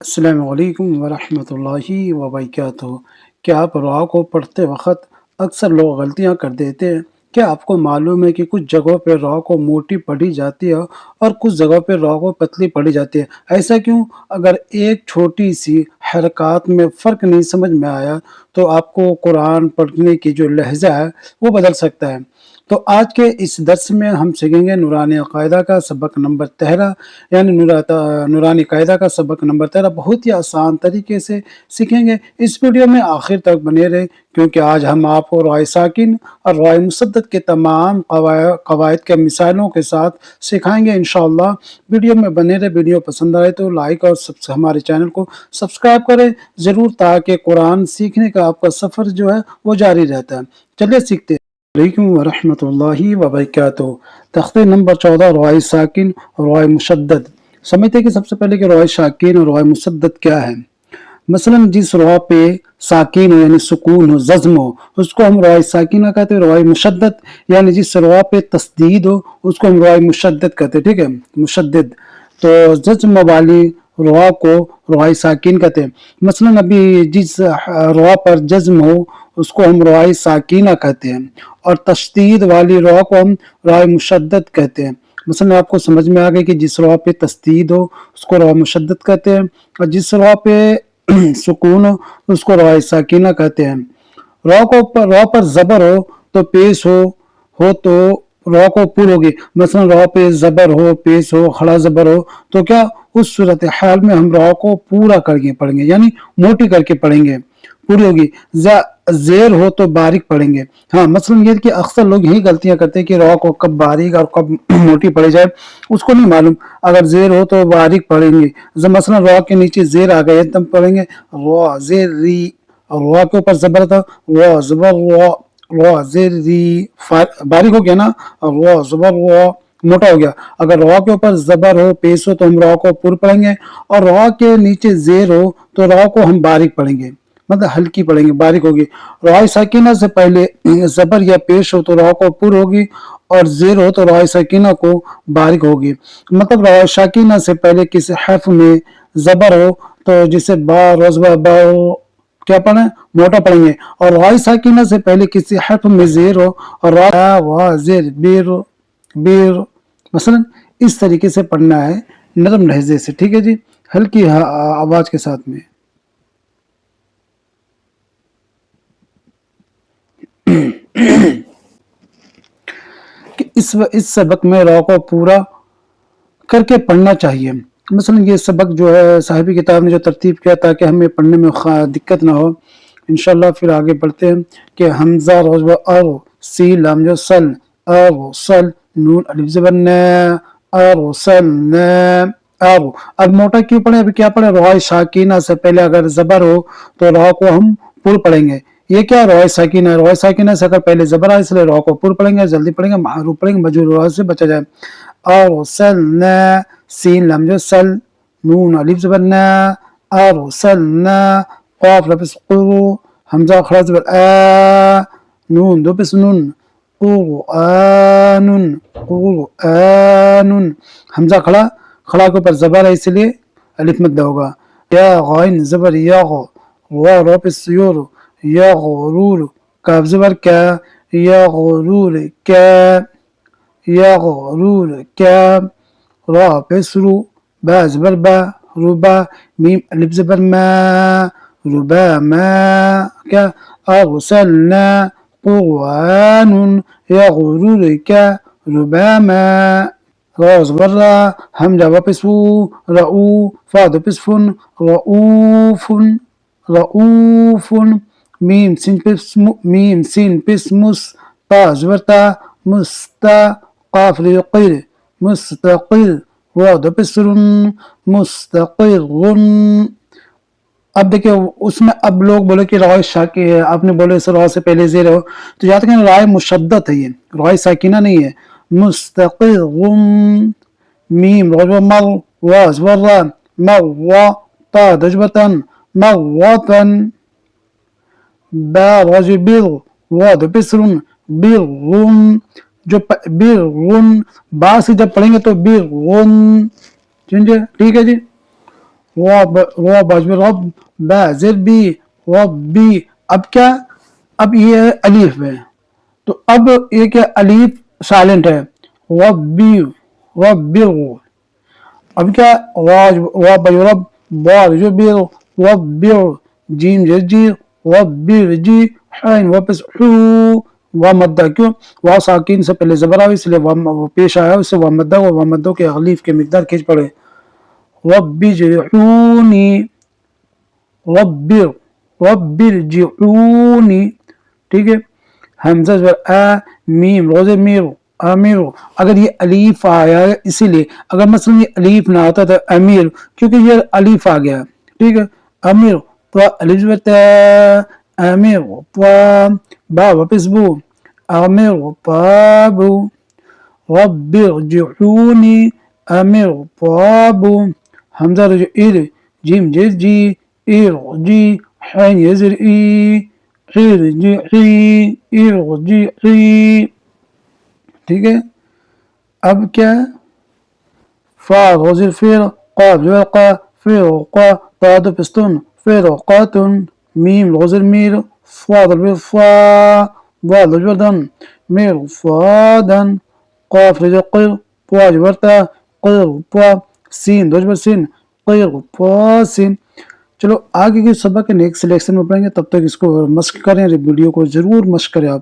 السلام علیکم ورحمۃ اللہ وبرکاتہ۔ کیا آپ را کو پڑھتے وقت اکثر لوگ غلطیاں کر دیتے ہیں؟ کیا آپ کو معلوم ہے کہ کچھ جگہوں پہ را کو موٹی پڑھی جاتی ہے اور کچھ جگہوں پہ را کو پتلی پڑھی جاتی ہے؟ ایسا کیوں؟ اگر ایک چھوٹی سی حرکات میں فرق نہیں سمجھ میں آیا تو آپ کو قرآن پڑھنے کی جو لہجہ ہے وہ بدل سکتا ہے۔ تو آج کے اس درس میں ہم سیکھیں گے نورانی قاعدہ کا سبق نمبر 13، یعنی نورانی قاعدہ کا سبق نمبر 13 بہت ہی آسان طریقے سے سیکھیں گے۔ اس ویڈیو میں آخر تک بنے رہے، کیونکہ آج ہم آپ کو رائے ساکن اور رائے مسدد کے تمام قواعد کے مثالوں کے ساتھ سکھائیں گے انشاءاللہ۔ ویڈیو میں بنے رہے، ویڈیو پسند آئے تو لائک اور ہمارے چینل کو سبسکرائب کریں ضرور، تاکہ قرآن سیکھنے کا آپ کا سفر جو ہے وہ جاری رہتا ہے۔ چلیے سیکھتے ہیں۔ علیکم ورحمۃ اللہ وبرکاتہ۔ تختے نمبر 14، رائے ساکن اور رائے مشدد۔ سمجھتے ہیں کہ سب سے پہلے کہ رائے ساکن اور رائے مشدد کیا ہے۔ مثلا جس را پہ ساکین ہو یعنی سکون ہو، جزم ہو، اس کو ہم رائے ساکینہ کہتے ہیں۔ رائے مشدد یعنی جس را پہ تشدید ہو اس کو ہم رائے مشدد کہتے ہیں، ٹھیک ہے، مشدد۔ تو جزم والی را کو رائے ساکین کہتے ہیں۔ مثلا ابھی جس را پر جزم ہو اس کو ہم رائے ساکینہ کہتے ہیں، اور تشدید والی را کو ہم رائے مشدد کہتے ہیں۔ مثلا آپ کو سمجھ میں آ گئی کہ جس را پہ تشدید ہو اس کو رائے مشدد کہتے ہیں، اور جس را پہ سکون ہو اس کو رائے ساکینہ کہتے ہیں۔ را پر زبر ہو تو پیش ہو تو را کو پور ہوگی۔ مثلا را پہ زبر ہو، پیش ہو، کھڑا زبر ہو تو کیا اس صورتحال میں ہم را کو پورا کر کے پڑھیں گے، یعنی موٹی کر کے پڑھیں گے، پوری ہوگی۔ زیر ہو تو باریک پڑھیں گے۔ ہاں مثلا یہ کہ اکثر لوگ یہی غلطیاں کرتے ہیں کہ را کو کب باریک اور کب موٹی پڑھی جائے اس کو نہیں معلوم۔ اگر زیر ہو تو باریک پڑھیں گے، مثلا را کے نیچے زیر آ گئے تب پڑھیں گے را زیر ری، اور را کے اوپر زبر تھا را زبر را، را زیر ری، باریک ہو گیا نا، را زبر را، موٹا ہو گیا۔ اگر را کے اوپر زبر ہو، پیش ہو تو ہم را کو پر پڑھیں گے، اور را کے نیچے زیر ہو تو را کو ہم باریک پڑھیں گے، مطلب ہلکی پڑھیں گے، باریک ہوگی۔ رائے ساکینہ سے پہلے زبر یا پیش ہو تو را کو پر ہوگی، اور زیر ہو تو رائے ساکینہ کو باریک ہوگی۔ مطلب رائے ساکینہ سے پہلے کسی حرف میں زبر ہو تو جسے با روزبہ با کیا پڑھیں، موٹا پڑھیں گے، اور رائے ساکینہ سے پہلے کسی حرف میں زیر ہو اور را زیر بیر بیر، مثلا اس طریقے سے پڑھنا ہے نرم لہجے سے، ٹھیک ہے جی، ہلکی آواز کے ساتھ میں۔ کہ اس سبق میں را کو پورا کر کے پڑھنا چاہیے۔ مثلا یہ سبق جو ہے صاحب کتاب نے جو ترتیب کیا تاکہ ہمیں پڑھنے میں دقت نہ ہو۔ انشاءاللہ پھر آگے بڑھتے ہیں کہ حمزہ روزبہ ار، سین لام جو سل، ار سل، نون الف زبر ن، ار سل ن، ار۔ اب موٹا کیوں پڑھیں، ابھی کیا پڑھیں، رائے ساکینہ سے پہلے اگر زبر ہو تو را کو ہم پر پڑھیں گے۔ یہ کیا رائے ساکینہ ہے، رائے ساکینہ سے اگر پہلے زبر آئے اس لیے را کو پر پڑھیں گے، جلدی پڑھیں گے، معروف پڑھیں گے، مجرور سے بچا جائے۔ ارسلنا، سین لام جو سل، نون الف زبر نا، ارسلنا، قاف لفظ قرو، حمزہ کھڑا زبر آ، نون دو پس نون، قرآن، قرآن، حمزہ کھڑا کے اوپر زبر ہے اس لیے الف مد ہوگا۔ یا غائن زبر یا غو، رو پس یور، یا غرور، کاف زبر کیا، یا غرور کیا، یا غرور کیا، را پسرو، با زبر با، ربا، میم الف زبر ما، ربا ما، کیا، ارسلنا قرآن یغرر کیا ربا ما، را زبر را، حمزہ واپس و، رؤ، فاد واپس فن، رؤوف، رؤوف، میم سین پس مس، تا زبر تا، مستا، قاف ليقر، مستقر، واد پسر، مستقر۔ اب دیکھیں اس میں اب لوگ بولے کہ رائے شاکی ہے، آپ نے بولے را سے پہلے زیر ہو تو یاد کریں رائے مشدد ہے، یہ رائے ساکینہ نہیں ہے۔ مستقر، میم روز مر، واز ورا، مر، تا دجبتن، مرتن، با روز بر، واد پسرن، برن، جو برن با سے جب پڑھیں گے تو برن، ٹھیک ہے جی۔ رب رب با زر بی ربی. اب کیا، اب یہ الف ہے تو اب یہ کیا الف سائلنٹ ہے، ربی ربی. اب کیا رب رب بار جو بیر ربی جیم جی ربی جی حین واپس حو. وا مدہ کیوں، وا ساکین سے پہلے زبر آئی اس لیے وا پیش آیا، اس سے وا مدہ ہوا، وا مدہ کے اغلیف کے مقدار کھینچ پڑے. ربی جرحونی ربی ربی ارجعونی. ٹھیک ہے. حمزہ زبر آ میم روزے میرو امیرو. اگر یہ الف آیا ہے اسی لیے، اگر مثلا یہ الف نہ آتا تو امیر، کیونکہ یہ الف آ گیا. ٹھیک ہے. امیر تو الف زبر تا امیر تو با واپس بو امیر طابو. رب ارجعونی امیر طابو. حمزہ رجع ایر جیم جز جی ایر جی حین یزر ای ایر جی ای ایر جی ای. ٹھیک ہے. اب کیا ہے، فا غزر فیر قاف جو قا فیر قا طاد پستون فیر قاتن میم غزر میر صاد الفا ضاد الجردن میر صادن قاف رجع قر طا جبرتا قر طا سین دوجبر سین قیر طا سین. چلو آگے کے سبق کے نیکسٹ سلیکشن میں پڑھیں گے، تب تک اس کو مشق کریں، ویڈیو کو ضرور مشق کریں آپ.